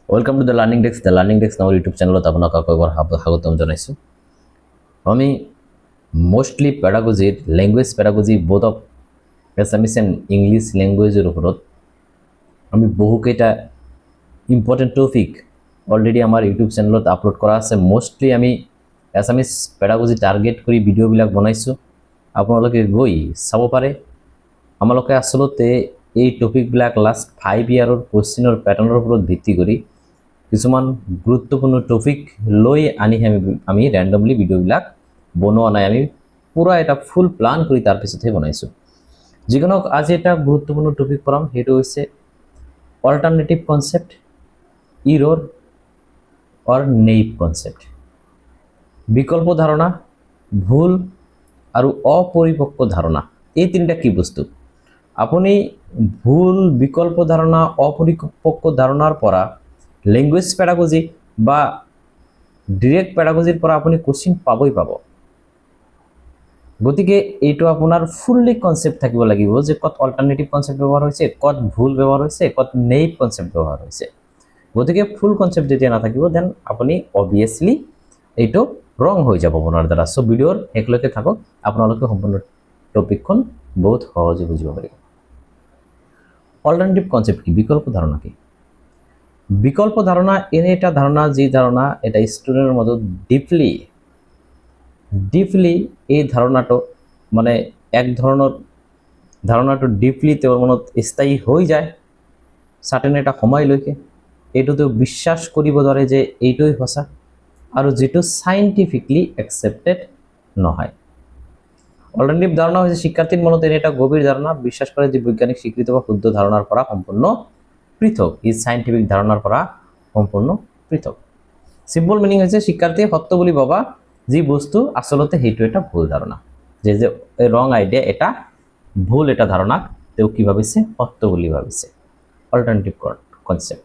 Welcome to the learning desk. The learning desk নামৰ YouTube চেনেলত আপোনাক আকৌ এবাৰ স্বাগতম জনাইছোঁ। আমি মোষ্টলি পেডাগজিৰ language pedagogy both of Assamese and English লেংগুৱেজৰ ওপৰত আমি বহুকেইটা ইম্পৰ্টেণ্ট টপিক অলৰেডি আমাৰ ইউটিউব চেনেলত আপলোড কৰা আছে। মোষ্টলি আমি এছামিছ পেডাগজি টাৰ্গেট কৰি ভিডিঅ'বিলাক বনাইছোঁ, আপোনালোকে গৈ চাব পাৰে। আমালোকে আচলতে এই টপিকবিলাক লাষ্ট 5 ইয়াৰৰ কুৱেশ্যনৰ পেটাৰ্ণৰ ওপৰত ভিত্তি কৰি কিছুমান গুৰুত্বপূৰ্ণ টপিক লৈ আনি আমি ৰেণ্ডমলি ভিডিঅ'বিলাক বনোৱা নাই, আমি পুৰা এটা ফুল প্লান কৰি তাৰপিছতহে বনাইছোঁ। যিকোনো আজি এটা গুৰুত্বপূৰ্ণ টপিক পঢ়াম, সেইটো হৈছে alternative concept, error or naive concept. বিকল্প ধাৰণা, ভুল আৰু অপৰিপক্ক ধাৰণা, এই তিনিটা কি বস্তু? আপুনি ভুল, বিকল্প ধাৰণা, অপৰিপক্ক ধাৰণাৰ পৰা লেংগুৱেজ পেডাগজি বা ডিৰেক্ট পেডাগজিৰ পৰা আপুনি কোশ্চিন পাবই পাব। গতিকে এইটো আপোনাৰ ফুললি কনচেপ্ট থাকিব লাগিব যে ক'ত অল্টাৰনেটিভ কনচেপ্ট ব্যৱহাৰ হৈছে, ক'ত ভুল ব্যৱহাৰ হৈছে, ক'ত নেইভ কনচেপ্ট ব্যৱহাৰ হৈছে। গতিকে ফুল কনচেপ্ট যেতিয়া নাথাকিব দেন আপুনি অবভিয়াছলি এইটো ৰং হৈ যাব আপোনাৰ দ্বাৰা। চ' ভিডিঅ'ৰ শেষলৈকে থাকক, আপোনালোকে সম্পূৰ্ণ টপিকখন বহুত সহজে বুজিব পাৰিব। অল্টাৰনেটিভ কনচেপ্ট কি? বিকল্প ধাৰণা কি? বিকল্প ধাৰণা এনে এটা ধাৰণা যি ধাৰণা এটা ষ্টুডেণ্টৰ মাজত ডিপলি এই ধাৰণাটো মানে এক ধৰণৰ ধাৰণাটো ডিপলি তেওঁৰ মনত স্থায়ী হৈ যায় চাৰ্টেন এটা সময়লৈকে। এইটো তেওঁ বিশ্বাস কৰিব ধৰে যে এইটোই সঁচা আৰু যিটো চাইণ্টিফিকলি একচেপ্টেড নহয়। অল্টাৰনেটিভ ধাৰণা হৈছে শিক্ষাৰ্থীৰ মনত এনে এটা গভীৰ ধাৰণা বিশ্বাস কৰে যে বৈজ্ঞানিক স্বীকৃত বা শুদ্ধ ধাৰণাৰ পৰা সম্পূৰ্ণ পৃথক, ই চাইণ্টিফিক ধাৰণাৰ পৰা সম্পূৰ্ণ পৃথক। চিম্পল মিনিং হৈছে শিক্ষাৰ্থীয়ে সত্য বুলি ভাবা যি বস্তু আচলতে সেইটো এটা ভুল ধাৰণা, যে ৰং আইডিয়া, এটা ভুল এটা ধাৰণাক তেওঁ কি ভাবিছে? সত্য বুলি ভাবিছে। অল্টাৰনেটিভ কনচেপ্ট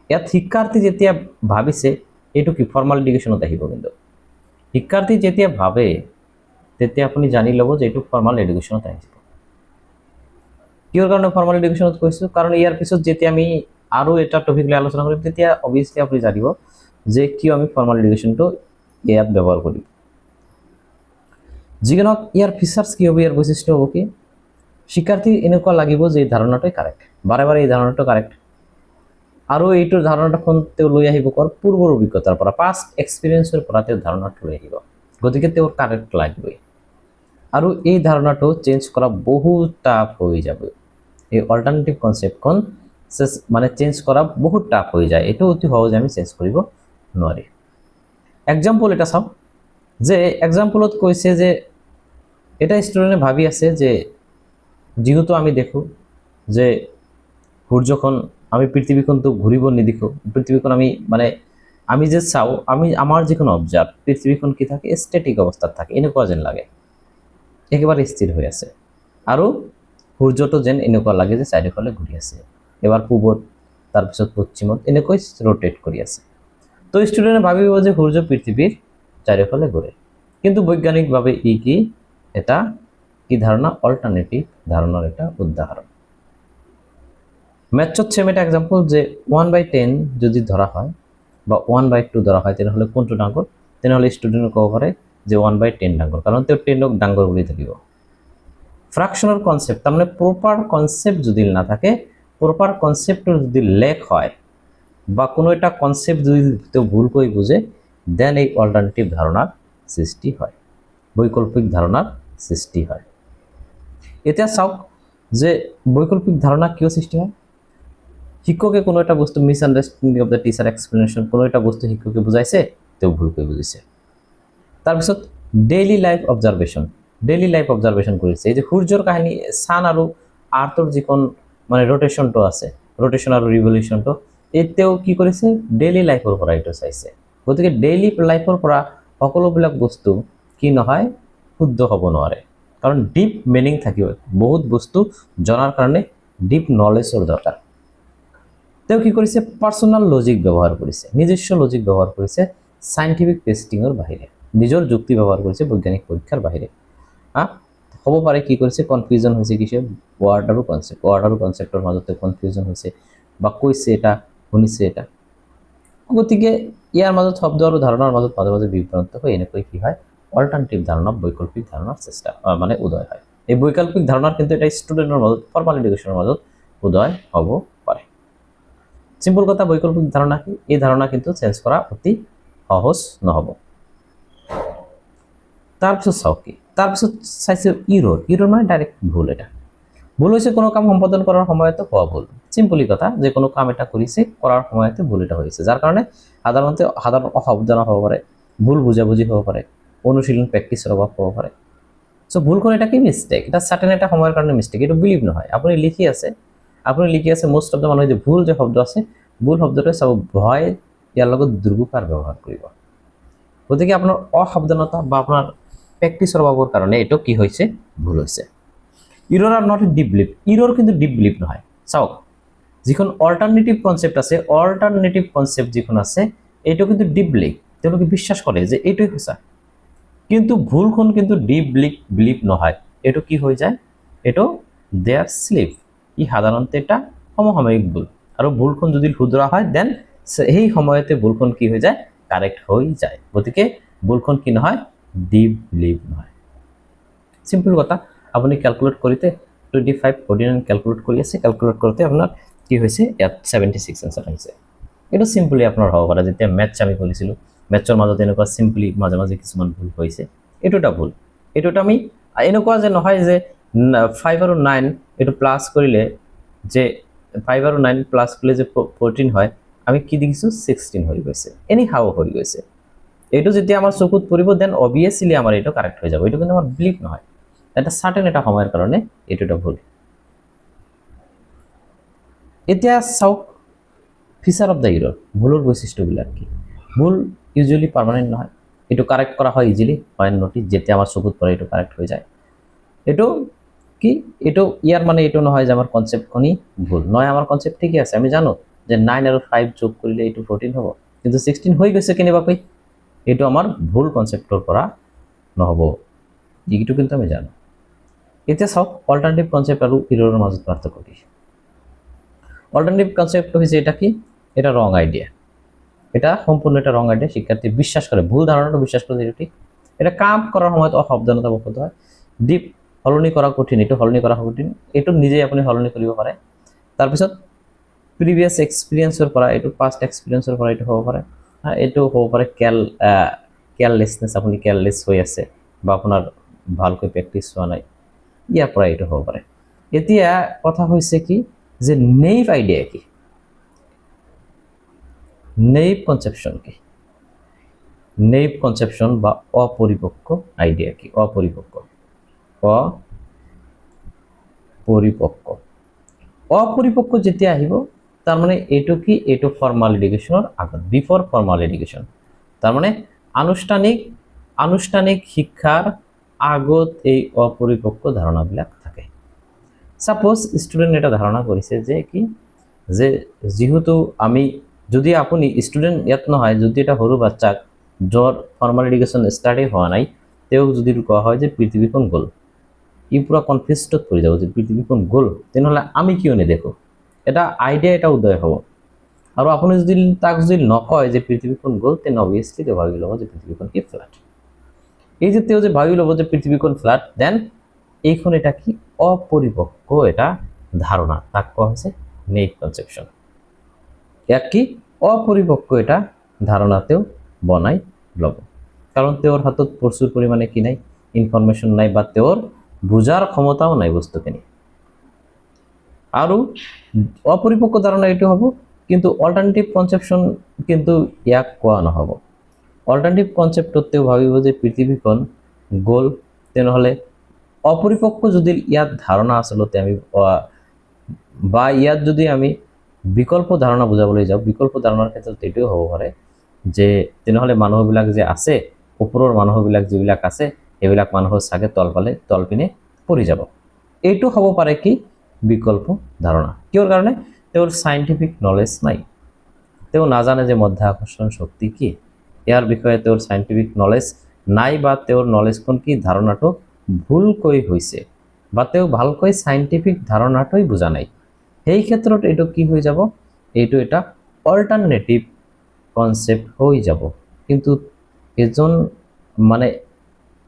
ইয়াত শিক্ষাৰ্থী যেতিয়া ভাবিছে, এইটো কি ফৰ্মাল এডুকেশ্যনত আহিব। কিন্তু শিক্ষাৰ্থী যেতিয়া ভাবে তেতিয়া আপুনি জানি ল'ব যে এইটো ফৰ্মাল এডুকেশ্যনত আহিব। কিহৰ কাৰণে ফৰ্মাল এডুকেশ্যনত কৈছোঁ? কাৰণ ইয়াৰ পিছত যেতিয়া আমি আৰু এটা টপিক লৈ আলোচনা কৰিম তেতিয়া অবভিয়াছলি আপুনি জানিব যে কিয় আমি ফৰ্মাল এডুকেশ্যনটো ইয়াত ব্যৱহাৰ কৰিম। যিকোনো ইয়াৰ ফিচাৰ্ছ কি হ'ব, ইয়াৰ বৈশিষ্ট্য হ'ব কি? শিক্ষাৰ্থী এনেকুৱা লাগিব যে এই ধাৰণাটোই কাৰেক্ট, বাৰে বাৰে এই ধাৰণাটো কাৰেক্ট। আৰু এইটোৰ ধাৰণাখন তেওঁ লৈ আহিব কৰ পূৰ্বৰ অভিজ্ঞতাৰ পৰা, পাষ্ট এক্সপিৰিয়েঞ্চৰ পৰা তেওঁ ধাৰণাটো লৈ আহিব। গতিকে তেওঁৰ কাৰেক্ট লাগিবই। আৰু এই ধাৰণাটো চেঞ্জ কৰা বহুত টাফ হৈ যাব। এই অল্টাৰনেটিভ কনচেপ্টখন মানে চেঞ্জ কৰা বহুত টাফ হৈ যায়, এইটো অতি সহজে আমি চেঞ্জ কৰিব নোৱাৰি। এক্সাম্পল এটা চাওক, যে এক্সাম্পলত কৈছে যে এটা ষ্টুডেণ্টে ভাবি আছে যে যিহেতু আমি দেখোঁ যে সূৰ্যখন, আমি পৃথিৱীখনটো ঘূৰিব নেদেখোঁ, পৃথিৱীখন আমি যে চাওঁ, আমাৰ যিখন অবজাৰ্ভ, পৃথিৱীখন কি থাকে? ষ্টেটিক অৱস্থাত থাকে, এনেকুৱা যেন লাগে, একেবাৰে স্থিৰ হৈ আছে। আৰু সূৰ্যটো যেন এনেকুৱা লাগে যে চাৰিওফালে ঘূৰি আছে, এবাৰ পূবত তাৰপিছত পশ্চিমত এনেকৈ ৰোটেট কৰি আছে। তো ষ্টুডেণ্টে ভাবিব যে সূৰ্য পৃথিৱীৰ চাৰিওফালে ঘূৰে। কিন্তু বৈজ্ঞানিকভাৱে ই কি? এটা কি ধাৰণা? অল্টাৰনেটিভ ধাৰণাৰ এটা উদাহৰণ। মেথছত ছেম এটা এক্সাম্পল, যে 1/10 যদি ধৰা হয় বা 1/2 ধৰা হয়, তেনেহ'লে কোনটো ডাঙৰ? তেনেহ'লে ষ্টুডেণ্টে ক'ব পাৰে যে 1/10 ডাঙৰ, কাৰণ তেওঁ 10ক ডাঙৰ বুলি থাকিব। ফ্ৰাকশ্যনৰ কনচেপ্ট, তাৰমানে প্ৰপাৰ কনচেপ্ট যদি নাথাকে, প্ৰপাৰ কনচেপ্টৰ যদি লেক হয় বা কোনো এটা কনচেপ্ট যদি তেওঁ ভুলকৈ বুজে, দেন এই অল্টাৰনেটিভ ধাৰণাৰ সৃষ্টি হয়, বৈকল্পিক ধাৰণাৰ সৃষ্টি হয়। এতিয়া চাওক যে বৈকল্পিক ধাৰণা কিয় সৃষ্টি হয়? শিক্ষকে কোনো এটা বস্তু misunderstanding of the teacher explanation, কোনো এটা বস্তু শিক্ষকে বুজাইছে, তেওঁ ভুলকৈ বুজিছে। তাৰপিছত ডেইলি লাইফ অবজাৰভেশ্যন কৰিছে। এই যে সূৰ্যৰ কাহিনী, ছান আৰু আৰ্থৰ যিখন মানে ৰোটেশ্যনটো আছে, ৰোটেশ্যন আৰু ৰিভলিউশ্যনটো, তেওঁ কি কৰিছে? ডেইলি লাইফৰ পৰা এইটো চাইছে। গতিকে ডেইলি লাইফৰ পৰা সকলোবিলাক বস্তু কি নহয়? শুদ্ধ হ'ব নোৱাৰে, কাৰণ ডিপ মিনিং থাকিব। বহুত বস্তু জনাৰ কাৰণে ডিপ নলেজৰ দৰকাৰ। তেওঁ কি কৰিছে? পাৰ্চনেল লজিক ব্যৱহাৰ কৰিছে, নিজস্ব লজিক ব্যৱহাৰ কৰিছে, চাইণ্টিফিক টেষ্টিঙৰ বাহিৰে, নিজৰ যুক্তি ব্যৱহাৰ কৰিছে বৈজ্ঞানিক পৰীক্ষাৰ বাহিৰে। হ'ব পাৰে কি কৰিছে? কনফিউজন হৈছে কিছু ৱাৰ্ড আৰু কনচেপ্টৰ মাজতে কনফিউজন হৈছে, বা কৈছে এটা, শুনিছে এটা। গতিকে ইয়াৰ মাজত শব্দ আৰু ধাৰণাৰ মাজত মাজে মাজে বিভ্ৰান্ত হৈ এনেকৈ কি হয় অল্টাৰনেটিভ ধাৰণা বৈকল্পিক ধাৰণাৰ চেষ্টা মানে উদয় হয়। এই বৈকল্পিক ধাৰণাৰ কিন্তু এটা ষ্টুডেণ্টৰ মাজত ফৰ্মাল এডুকেশ্যনৰ মাজত উদয় হ'ব পাৰে। সিম্পল কথা, বৈকল্পিক ধাৰণা কি? এই ধাৰণা কিন্তু চেঞ্জ কৰা অতি সহজ নহ'ব। তাৰপিছত চাওক কি, তাৰপিছত চাইছে ইৰৰ মানে ডাইৰেক্ট ভুল। এটা ভুল হৈছে কোনো কাম সম্পাদন কৰাৰ সময়তে হোৱা ভুল। চিম্পলি কথা, যে কোনো কাম এটা কৰিছে, কৰাৰ সময়তে ভুল এটা হৈছে, যাৰ কাৰণে সাধাৰণ অসাৱধানতা হ'ব পাৰে, ভুল বুজাবুজি হ'ব পাৰে, অনুশীলন প্ৰেক্টিছৰ অভাৱ হ'ব পাৰে। চ' ভুল কৰে এটা কি মিষ্টেক, এটা চাৰ্টেন এটা সময়ৰ কাৰণে মিষ্টেক, এইটো বিলিভ নহয়। আপুনি লিখি আছে মোষ্ট অফ দ্য মানুহে যে ভুল যে শব্দ আছে, ভুল শব্দটোৱে চাব ভয় ইয়াৰ লগত দুৰ্গুকাৰ ব্যৱহাৰ কৰিব। গতিকে আপোনাৰ অসাৱধানতা বা আপোনাৰ প্ৰেক্টিছৰ অভাৱৰ কাৰণে এইটো কি হৈছে, ভুল হৈছে। ইৰৰ আৰ নট ডিপ বিলিভ, ইৰৰ কিন্তু ডিপ বিলিভ নহয়। চাওক, যিখন অল্টাৰনেটিভ কনচেপ্ট আছে, অল্টাৰনেটিভ কনচেপ্ট যিখন আছে, এইটো কিন্তু ডিপ বিলিভ, তেওঁলোকে বিশ্বাস কৰে যে এইটোৱে সঁচা। কিন্তু ভুলখন কিন্তু ডিপ বিলিভ নহয়, এইটো কি হৈ যায়, এইটো দেয়াৰ স্লিপ। ই সাধাৰণতে এটা সমসাময়িক ভুল, আৰু ভুলখন যদি শুধৰা হয় দেন সেই সময়তে ভুলখন কি হৈ যায়, কাৰেক্ট হৈ যায়। গতিকে ভুলখন কি নহয়, ডিপ বিলিভ নহয়। সিম্পল কথা, আপুনি ক্যালকুলেট কৰিতে 25 49 ক্যালকুলেট কৰি আছে, ক্যালকুলেট কৰোঁতে আপোনাৰ কি হৈছে, ইয়াত 76 আনসাৰ আহিছে। এইটো সিম্পলি আপোনাৰ হ'ব পাৰে। যেতিয়া মেথছ আমি কৰিছিলোঁ, মেথছৰ মাজত এনেকুৱা সিম্পলি মাজে মাজে কিছুমান ভুল হৈছে, এইটো এটা ভুল। এইটোত আমি এনেকুৱা যে নহয় যে 5 আৰু 9 এইটো প্লাছ কৰিলে যে 5 আৰু 9 প্লাছ কৰিলে যে 14 হয়, আমি কি দেখিছোঁ 16 হৈ গৈছে, এনি হাও হৈ গৈছে। এইটো যেতিয়া আমাৰ চকুত পৰিব দেন অবভিয়াছলি আমাৰ এইটো কাৰেক্ট হৈ যাব। এইটো কিন্তু আমাৰ বিলিভ নহয়, এটা সাৰ্টেন এটা সময়ৰ কাৰণে এইটো এটা ভুল। এতিয়া চাওক ফিচাৰ অফ দ্য ইৰৰ, ভুলৰ বৈশিষ্ট্যবিলাক কি। ভুল ইউজুৱেলি পাৰ্মানেণ্ট নহয়, এইটো কাৰেক্ট কৰা হয় ইজিলি, হয় নটিচ যেতিয়া আমাৰ চকুত পৰে এইটো কাৰেক্ট হৈ যায়। এইটো কি, এইটো ইয়াৰ মানে এইটো নহয় যে আমাৰ কনচেপ্টখনি ভুল নহয়, আমাৰ কনচেপ্ট ঠিকই আছে। আমি জানো যে 9 আৰু 5 যোগ কৰিলে এইটো 14 হ'ব, কিন্তু 16 হৈ গৈছে কেনেবাকৈ, এইটো আমাৰ ভুল কনচেপ্টৰ পৰা নহ'ব, এইটো কিন্তু আমি জানো। এতিয়া চাওক অল্টাৰনেটিভ কনচেপ্ট আৰু ইৰৰ মাজত পাৰ্থক্য কি। অল্টারনেটিভ কনসেপ্ট হয়েছে এটা কি, এটা রং আইডিয়া, এটা সম্পূর্ণ এটা রং আইডিয়া। শিক্ষার্থী বিশ্বাস করে, ভুল ধারণাটা বিশ্বাস করে এটা ঠিক। এটা কাম করার সময় অসাৱধানতা বশত হয়। ডিপ সলনি কৰা কঠিন, এইটো সলনি কৰা কঠিন, এইটো নিজেই আপুনি সলনি কৰিব পাৰে। তাৰপিছত প্ৰিভিয়াছ এক্সপিৰিয়েঞ্চৰ পৰা, এইটো পাষ্ট এক্সপিৰিয়েঞ্চৰ পৰা এইটো হ'ব পাৰে। এইটো হ'ব পাৰে কেয়াৰলেছনেছ, আপুনি কেয়াৰলেছ হৈ আছে বা আপোনাৰ ভালকৈ প্ৰেক্টিছ হোৱা নাই, ইয়াৰ পৰা এইটো হ'ব পাৰে। এতিয়া কথা হৈছে কি, যে নেইভ আইডিয়া কি, নেইভ কনসেপশন কি, নেইভ কনসেপশন বা অপরিপক্ক আইডিয়া কি, অপরিপক্ক অপরিপক্ক যেতিয়া আহিব, তার মানে এইটো কি, এইটো ফর্মাল এডুকেশনের আগত, বিফোর ফর্মাল এডুকেশন, তার মানে আনুষ্ঠানিক শিক্ষার আগত এই অপরিপক্ক ধারণাবিলাক থাকে। সাপোজ স্টুডেন্ট এটা ধাৰণা কৰিছে যে কি, যে যেহেতু আমি যদি আপুনি স্টুডেন্ট ইয়াত নহয়, যদি এটা সৰু বাচ্চাক য'ৰ ফৰ্মাল এডুকেশ্যন ষ্টাৰ্টেই হোৱা নাই, তেওঁক যদি কোৱা হয় যে পৃথিৱীখন গ'ল, ই পুৰা কনফিউজডত পৰি যাব যে পৃথিৱীখন গ'ল, তেনেহ'লে আমি কিয় নেদেখোঁ, এটা আইডিয়া এটা উদয় হ'ব। আৰু আপুনি যদি তাক যদি নকয় যে পৃথিৱীখন গ'ল, তেনে অবভিয়াছলি তেওঁ ভাবি ল'ব যে পৃথিৱীখন কি ফ্ল্যাট। এই যে তেওঁ যে ভাবি ল'ব যে পৃথিৱীখন ফ্ল্যাট, দেন এইখন এটা কি, অপরিপক্ক এটা ধারণা, তাক কোৱা হৈছে নেইভ কনসেপশন। ইয়াক কি, অপরিপক্ক এটা ধাৰণাতেও বনাই ল'ব, কাৰণ তেওঁৰ হাতত প্ৰচুৰ পৰিমাণে কি নাই, ইনফৰমেশ্যন নাই, বা তেওঁৰ বুজাৰ ক্ষমতাও নাই বস্তুখিনি। আৰু অপরিপক্ক ধাৰণা এইটো হ'ব, কিন্তু অল্টাৰনেটিভ কনসেপশন কিন্তু ইয়াক কোৱা নহ'ব। অল্টাৰনেটিভ কনসেপ্টত তেওঁ ভাবিব যে পৃথিৱীখন গ'ল, তেনেহ'লে অপরিপক্ক যদি ইয়াত ধাৰণা আচলতে আমি বা ইয়াত যদি আমি বিকল্প ধাৰণা বুজাবলৈ যাওঁ, বিকল্প ধাৰণাৰ ক্ষেত্ৰত এইটোও হ'ব পাৰে যে তেনেহ'লে মানুহবিলাক যে আছে, ওপৰৰ মানুহবিলাক যিবিলাক আছে, সেইবিলাক মানুহৰ চাগে তলপিনে পৰি যাব। এইটো হ'ব পাৰে কি, বিকল্প ধাৰণা। কিয়ৰ কাৰণে, তেওঁৰ সাইণ্টিফিক নলেজ নাই, তেওঁ নাজানে যে মধ্যাকৰ্ষণ শক্তি কি, ইয়াৰ বিষয়ে তেওঁৰ সাইণ্টিফিক নলেজ নাই, বা তেওঁৰ নলেজখন কি, ধাৰণাটো ভুলকৈ হৈছে, বা তেওঁ ভালকৈ সাইণ্টিফিক ধাৰণাটোই বুজা নাই। সেই ক্ষেত্ৰত এইটো কি হৈ যাব, এইটো এটা অল্টাৰনেটিভ কনসেপ্ট হৈ যাব কিন্তু এজন মানে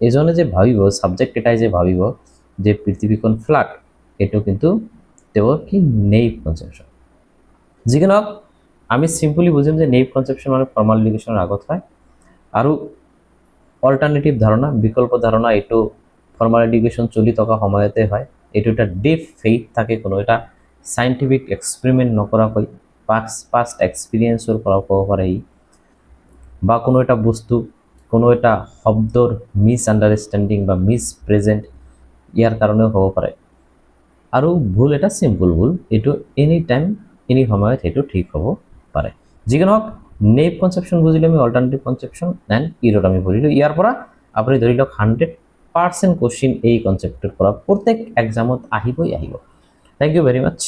এজনে যে ভাবিব সাবজেক্ট এটাই যে ভাবিব যে পৃথিৱীখন ফ্ল্যাট এইটো কিন্তু তেওঁৰ কি নেইভ কনসেপশন যি কি নহওক আমি সিম্পলি বুজিম যে নেইভ কনসেপশন মানে ফর্মাল এডুকেশনের আগত হয় আৰু অল্টারনেটিভ ধারণা বিকল্প ধারণা এইটো ফর্মাল এডুকেশন চলি থকা সময়তে হয় এইটো এটা ডিপ ফেইথ থাকে কোনো এটা সাইন্টিফিক এক্সপেরিমেন্ট নকৰাকৈ পাষ্ট এক্সপিৰিয়েঞ্চৰ পৰা ক'ব পাৰে বা কোনো এটা বস্তু কোনো এটা শব্দৰ মিছ আণ্ডাৰষ্টেণ্ডিং বা মিছ প্ৰেজেণ্ট ইয়াৰ কাৰণেও হ'ব পাৰে আৰু ভুল এটা সিম্পল ভুল এইটো এনি টাইম এনি সময়ত সেইটো ঠিক হ'ব পাৰে যি কি নহওক নেইভ কনসেপশন বুজিলে আমি অল্টাৰনেটিভ কনসেপশন এণ্ড ইৰ'ড আমি পঢ়িলোঁ ইয়াৰ পৰা আপুনি ধৰি লওক 100% কোশ্চিন এই কনসেপ্টৰ পৰা প্ৰত্যেক এক্সামত আহিবই আহিব থ্যাংক ইউ ভেৰি মাছ